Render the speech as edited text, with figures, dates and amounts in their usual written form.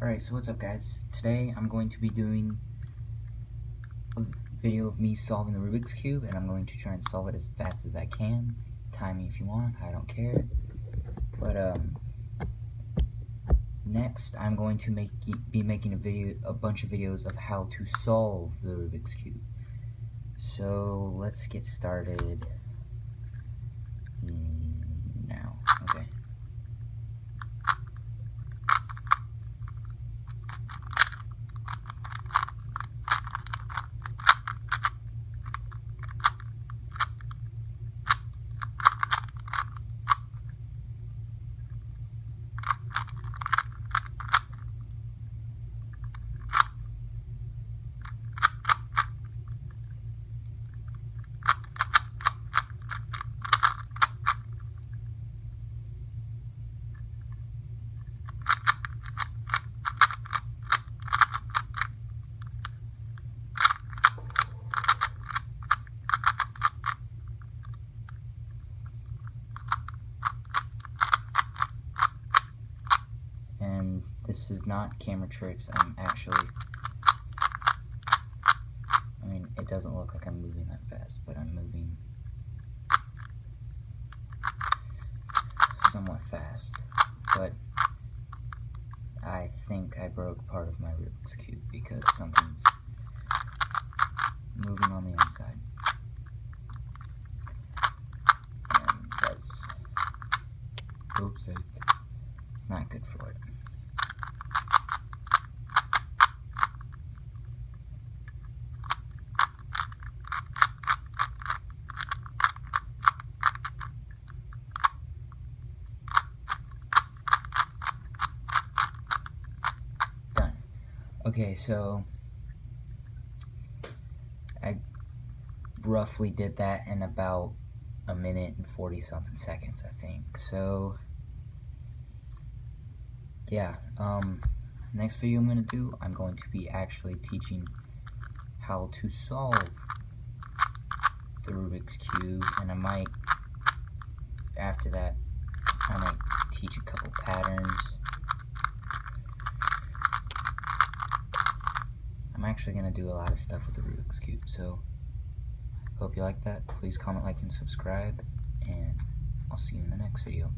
Alright, so what's up guys? Today I'm going to be doing a video of me solving the Rubik's Cube, and I'm going to try and solve it as fast as I can. Time me if you want, I don't care. But next I'm going to be making a bunch of videos of how to solve the Rubik's Cube. So let's get started now. Okay. And this is not camera tricks. It doesn't look like I'm moving that fast, but I'm moving somewhat fast. But I think I broke part of my Rubik's Cube because something's moving on the inside. And that's, oops, it's not good for it. Done. Okay, so I roughly did that in about a minute and 40 something seconds, I think. So yeah, next video I'm going to be actually teaching how to solve the Rubik's Cube, and after that I might teach a couple patterns. I'm actually going to do a lot of stuff with the Rubik's Cube, so hope you like that. Please comment, like, and subscribe, and I'll see you in the next video.